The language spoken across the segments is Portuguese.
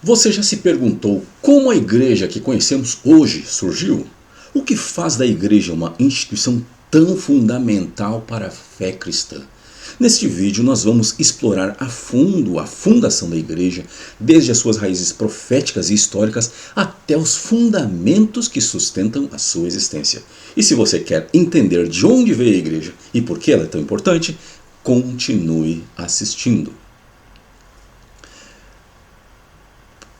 Você já se perguntou como a igreja que conhecemos hoje surgiu? O que faz da igreja uma instituição tão fundamental para a fé cristã? Neste vídeo nós vamos explorar a fundo a fundação da igreja, desde as suas raízes proféticas e históricas até os fundamentos que sustentam a sua existência. E se você quer entender de onde veio a igreja e por que ela é tão importante, continue assistindo.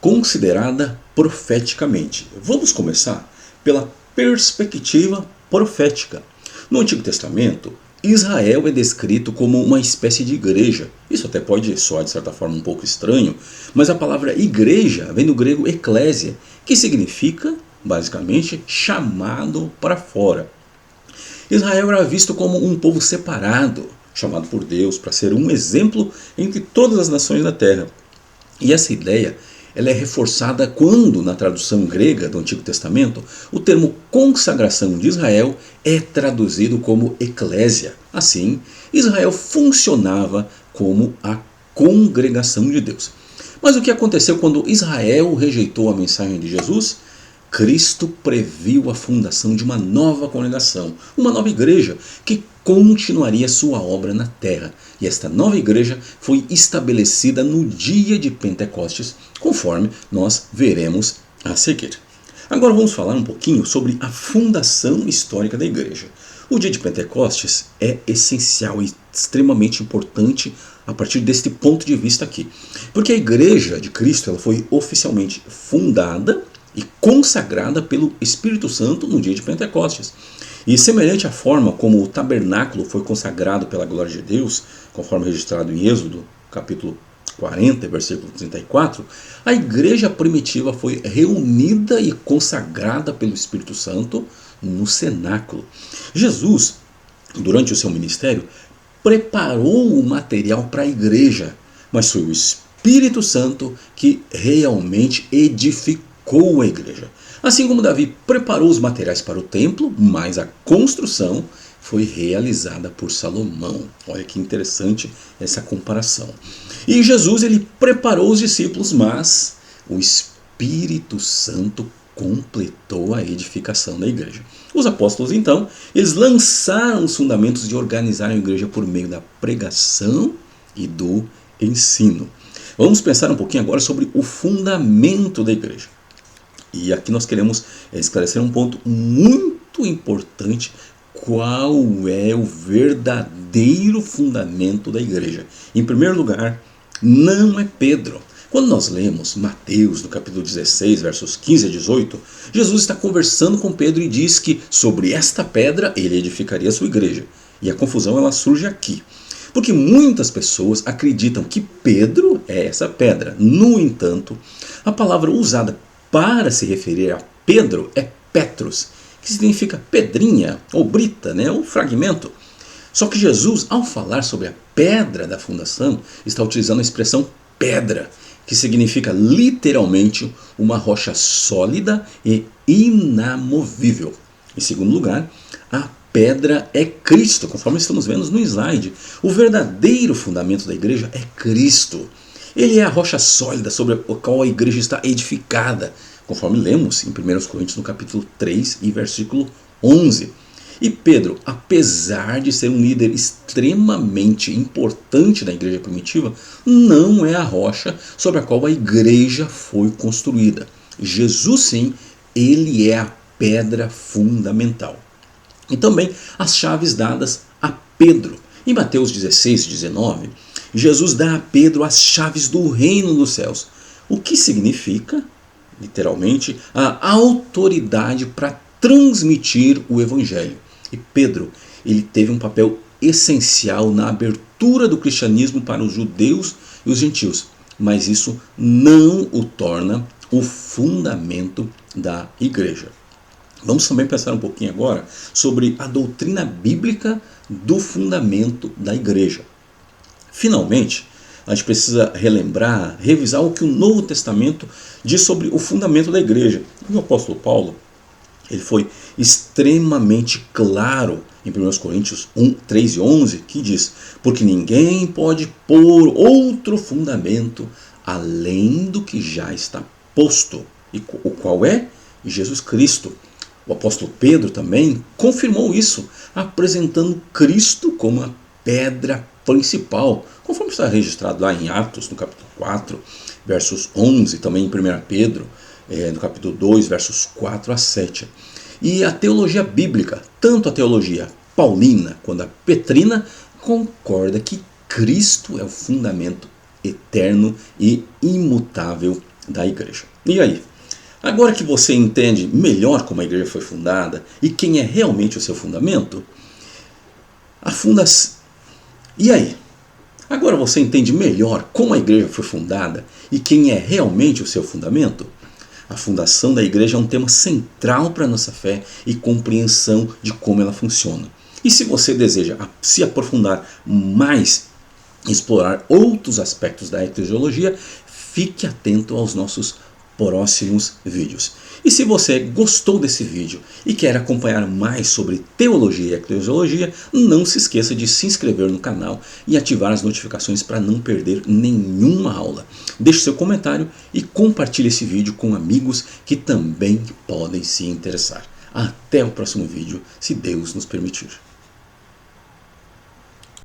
Considerada profeticamente. Vamos começar pela perspectiva profética. No Antigo Testamento, Israel é descrito como uma espécie de igreja. Isso até pode soar de certa forma um pouco estranho, mas a palavra igreja vem do grego eklésia, que significa, basicamente, chamado para fora. Israel era visto como um povo separado, chamado por Deus para ser um exemplo entre todas as nações da terra. E essa ideia ela é reforçada quando, na tradução grega do Antigo Testamento, o termo consagração de Israel é traduzido como eclésia. Assim, Israel funcionava como a congregação de Deus. Mas o que aconteceu quando Israel rejeitou a mensagem de Jesus? Cristo previu a fundação de uma nova congregação, uma nova igreja, que continuaria sua obra na terra. E esta nova igreja foi estabelecida no dia de Pentecostes, conforme nós veremos a seguir. Agora vamos falar um pouquinho sobre a fundação histórica da igreja. O dia de Pentecostes é essencial e extremamente importante a partir deste ponto de vista aqui. Porque a igreja de Cristo ela foi oficialmente fundada e consagrada pelo Espírito Santo no dia de Pentecostes. E semelhante à forma como o tabernáculo foi consagrado pela glória de Deus, conforme registrado em Êxodo, capítulo 40, versículo 34, a igreja primitiva foi reunida e consagrada pelo Espírito Santo no cenáculo. Jesus, durante o seu ministério, preparou o material para a igreja, mas foi o Espírito Santo que realmente edificou a igreja. Assim como Davi preparou os materiais para o templo, mas a construção foi realizada por Salomão. Olha que interessante essa comparação. E Jesus ele preparou os discípulos, mas o Espírito Santo completou a edificação da igreja. Os apóstolos então, eles lançaram os fundamentos de organizar a igreja por meio da pregação e do ensino. Vamos pensar um pouquinho agora sobre o fundamento da igreja. E aqui nós queremos esclarecer um ponto muito importante. Qual é o verdadeiro fundamento da igreja? Em primeiro lugar, não é Pedro. Quando nós lemos Mateus, no capítulo 16, versos 15 a 18, Jesus está conversando com Pedro e diz que sobre esta pedra ele edificaria a sua igreja. E a confusão ela surge aqui. Porque muitas pessoas acreditam que Pedro é essa pedra. No entanto, a palavra usada para se referir a Pedro é Petros, que significa pedrinha ou brita, ou fragmento. Só que Jesus, ao falar sobre a pedra da fundação, está utilizando a expressão pedra, que significa literalmente uma rocha sólida e inamovível. Em segundo lugar, a pedra é Cristo, conforme estamos vendo no slide. O verdadeiro fundamento da igreja é Cristo. Ele é a rocha sólida sobre a qual a igreja está edificada, conforme lemos em 1 Coríntios no capítulo 3 e versículo 11. E Pedro, apesar de ser um líder extremamente importante da igreja primitiva, não é a rocha sobre a qual a igreja foi construída. Jesus sim, ele é a pedra fundamental. E também as chaves dadas a Pedro. Em Mateus 16, 19, Jesus dá a Pedro as chaves do reino dos céus, o que significa, literalmente, a autoridade para transmitir o evangelho. E Pedro, ele teve um papel essencial na abertura do cristianismo para os judeus e os gentios, mas isso não o torna o fundamento da igreja. Vamos também pensar um pouquinho agora sobre a doutrina bíblica do fundamento da igreja. Finalmente, a gente precisa relembrar, revisar o que o Novo Testamento diz sobre o fundamento da igreja. O apóstolo Paulo, ele foi extremamente claro em 1 Coríntios 3 e 11, que diz: porque ninguém pode pôr outro fundamento além do que já está posto. E o qual é? Jesus Cristo. O apóstolo Pedro também confirmou isso, apresentando Cristo como a pedra principal, conforme está registrado lá em Atos, no capítulo 4, versos 11, também em 1 Pedro, no capítulo 2, versos 4 a 7. E a teologia bíblica, tanto a teologia paulina quanto a petrina, concorda que Cristo é o fundamento eterno e imutável da igreja. E aí? Agora que você entende melhor como a igreja foi fundada e quem é realmente o seu fundamento, E aí? Agora você entende melhor como a igreja foi fundada e quem é realmente o seu fundamento? A fundação da igreja é um tema central para a nossa fé e compreensão de como ela funciona. E se você deseja se aprofundar mais, explorar outros aspectos da eclesiologia, fique atento aos nossos próximos vídeos. E se você gostou desse vídeo e quer acompanhar mais sobre teologia e eclesiologia, não se esqueça de se inscrever no canal e ativar as notificações para não perder nenhuma aula. Deixe seu comentário e compartilhe esse vídeo com amigos que também podem se interessar. Até o próximo vídeo, se Deus nos permitir.